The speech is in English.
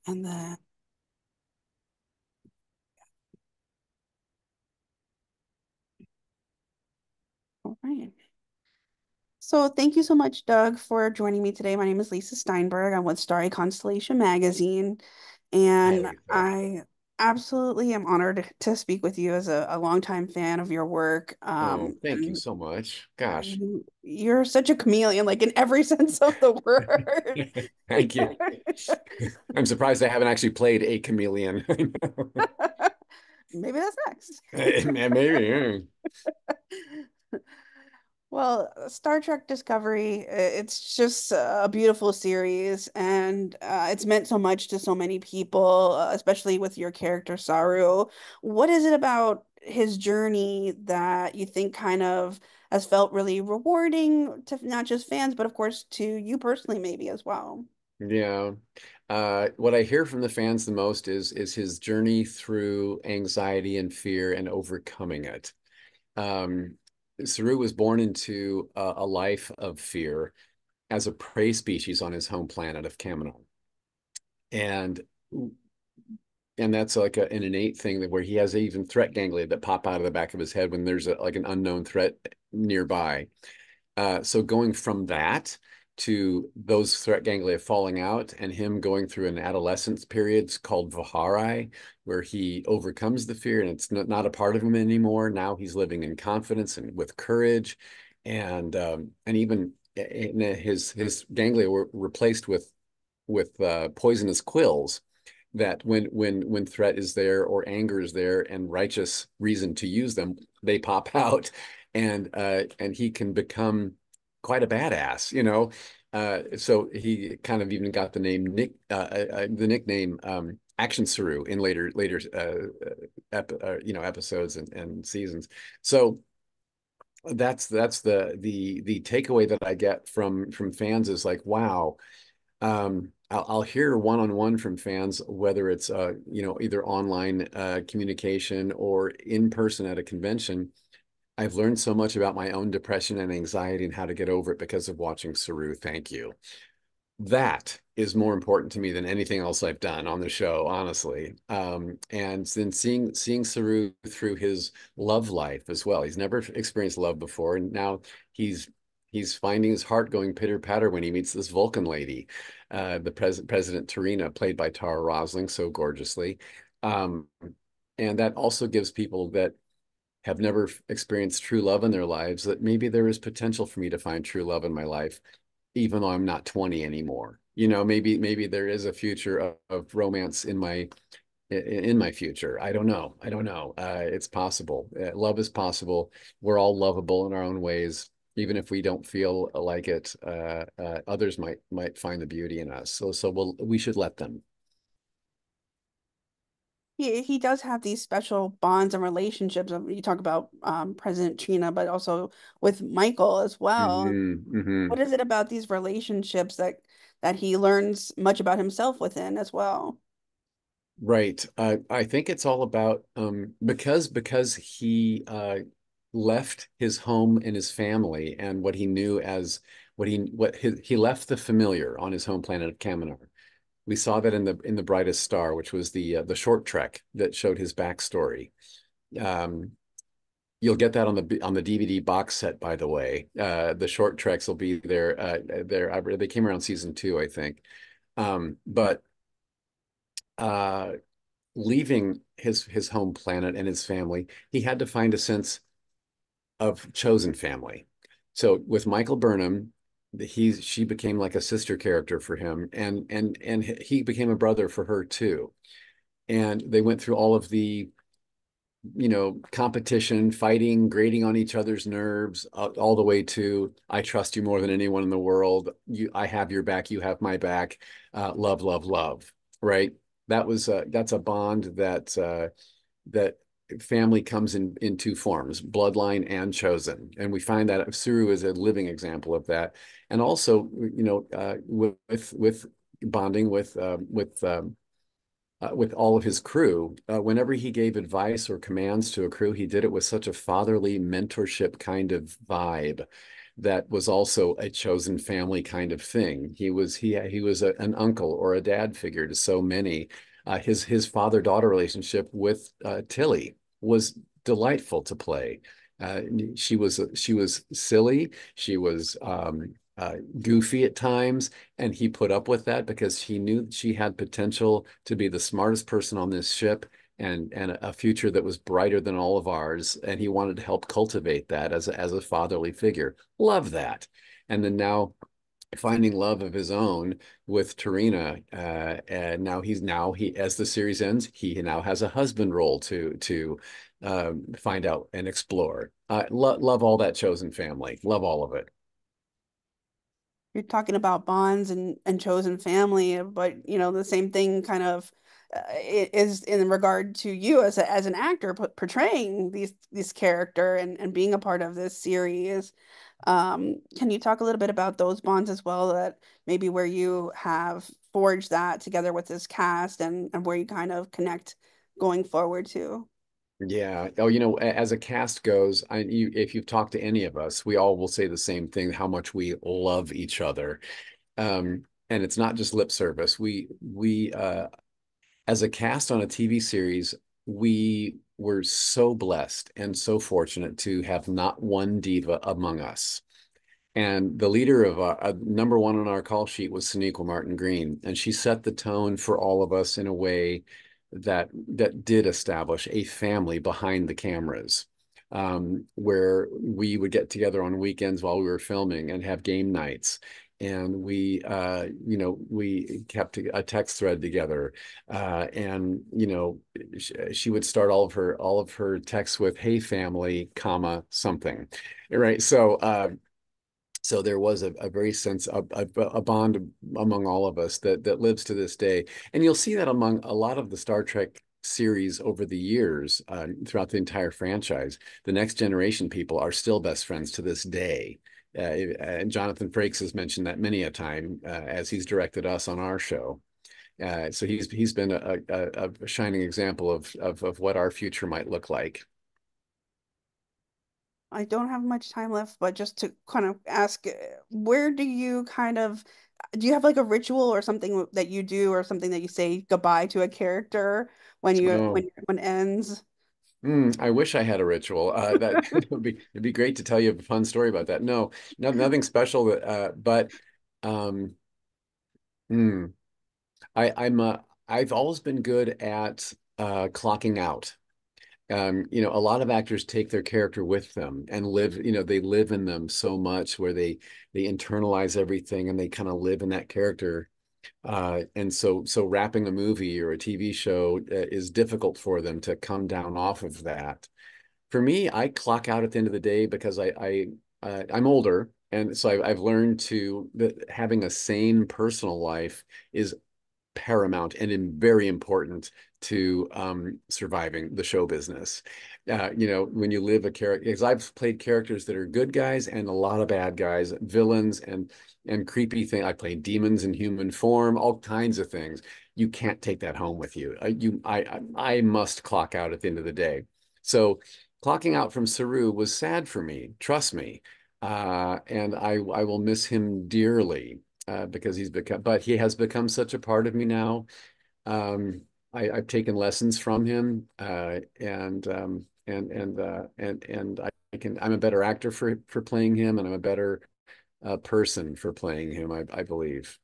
And then, all right. So thank you so much, Doug, for joining me today. My name is Lisa Steinberg. I'm with Starry Constellation Magazine, Hi, and Lisa. I absolutely am honored to speak with you as a longtime fan of your work. Oh, thank you And so much. Gosh. you're such a chameleon, like in every sense of the word. Thank you. I'm surprised I haven't actually played a chameleon. Maybe that's next. Maybe. Yeah. Well, Star Trek Discovery, it's just a beautiful series, and it's meant so much to so many people, especially with your character Saru. What is it about his journey that you think kind of has felt really rewarding to not just fans, but of course to you personally, maybe as well? Yeah. What I hear from the fans the most is his journey through anxiety and fear and overcoming it. Um, Saru was born into a life of fear as a prey species on his home planet of Kaminar. And that's like an innate thing that where he has even threat ganglia that pop out of the back of his head when there's like an unknown threat nearby. So going from that to those threat ganglia falling out and him going through an adolescence period called Vihari, where he overcomes the fear and it's not a part of him anymore. Now he's living in confidence and with courage, and even his ganglia were replaced with poisonous quills that when threat is there or anger is there and righteous reason to use them, they pop out, and he can become quite a badass, you know. So he kind of even got the nickname Action Saru in later episodes and seasons. So that's the takeaway that I get from fans is like, wow. I'll hear one-on-one from fans, whether it's either online communication or in person at a convention. I've learned so much about my own depression and anxiety and how to get over it because of watching Saru. Thank you. That is more important to me than anything else I've done on the show, honestly. And then seeing Saru through his love life as well. He's never experienced love before, and now he's he's finding his heart going pitter patter when he meets this Vulcan lady, the President Tarina, played by Tara Rosling so gorgeously. Um, and that also gives people that have never experienced true love in their lives that maybe there is potential for me to find true love in my life even though I'm not 20 anymore. You know, maybe there is a future of romance in my future. I don't know. I don't know. It's possible. Love is possible. We're all lovable in our own ways. Even if we don't feel like it, others might find the beauty in us. We should let them. He does have these special bonds and relationships. You talk about President Trina, but also with Michael as well. Hmm. What is it about these relationships that he learns much about himself within as well? Right. I think it's all about because he left his home and his family and what he knew as he left the familiar on his home planet of Kaminar. We saw that in the Brightest Star, which was the short trek that showed his backstory. Um, you'll get that on the DVD box set, by the way. The short treks will be there. They came around season two, I think. But uh, leaving his home planet and his family, he had to find a sense of chosen family. So with Michael Burnham, she became like a sister character for him, and he became a brother for her too. And they went through all of the competition, fighting, grating on each other's nerves, all the way to I trust you more than anyone in the world. I have your back, you have my back. Love, love, love. Right? That's a bond that family comes in two forms, bloodline and chosen. And we find that Suru is a living example of that. And also, with bonding with all of his crew, whenever he gave advice or commands to a crew, he did it with such a fatherly mentorship kind of vibe that was also a chosen family kind of thing. He was an uncle or a dad figure to so many. His father-daughter relationship with Tilly was delightful to play. Uh, she was silly. She was goofy at times, and he put up with that because he knew she had potential to be the smartest person on this ship and a future that was brighter than all of ours. And he wanted to help cultivate that as a fatherly figure. Love that. And then now finding love of his own with Tarina. And now he as the series ends, he now has a husband role to find out and explore. Love all that chosen family. Love all of it. You're talking about bonds and chosen family, but the same thing kind of is in regard to you as as an actor portraying these character and being a part of this series. Can you talk a little bit about those bonds as well, that maybe where you have forged that together with this cast and where you kind of connect going forward to? Yeah. Oh, as a cast goes, if you've talked to any of us, we all will say the same thing, how much we love each other. And it's not just lip service. As a cast on a TV series, we were so blessed and so fortunate to have not one diva among us. And the leader of number one on our call sheet was Sonequa Martin Green, and she set the tone for all of us in a way that did establish a family behind the cameras, where we would get together on weekends while we were filming and have game nights. And we kept a text thread together, and she would start all of her texts with "Hey family, comma something," right? So there was a very sense of a bond among all of us that lives to this day. And you'll see that among a lot of the Star Trek series over the years, throughout the entire franchise. The next generation people are still best friends to this day. And Jonathan Frakes has mentioned that many a time, as he's directed us on our show. So he's been a shining example of what our future might look like. I don't have much time left, but just to kind of ask, where do you kind of do you have like a ritual or something that you do or something that you say goodbye to a character when Oh, when it ends? I wish I had a ritual. That it'd be great to tell you a fun story about that. No, nothing special. But um, mm, I've always been good at clocking out. A lot of actors take their character with them and live. They live in them so much where they internalize everything and they kind of live in that character. And so wrapping a movie or a TV show is difficult for them to come down off of that. For me, I clock out at the end of the day because I'm older, and so I've learned that having a sane personal life is paramount and very important to surviving the show business. When you live a character, because I've played characters that are good guys and a lot of bad guys, villains and creepy thing. I played demons in human form, all kinds of things. You can't take that home with you. I must clock out at the end of the day. So clocking out from Saru was sad for me. Trust me. And I will miss him dearly, because but he has become such a part of me now. Um, I've taken lessons from him, and I'm a better actor for playing him, and I'm a better person for playing him, I believe.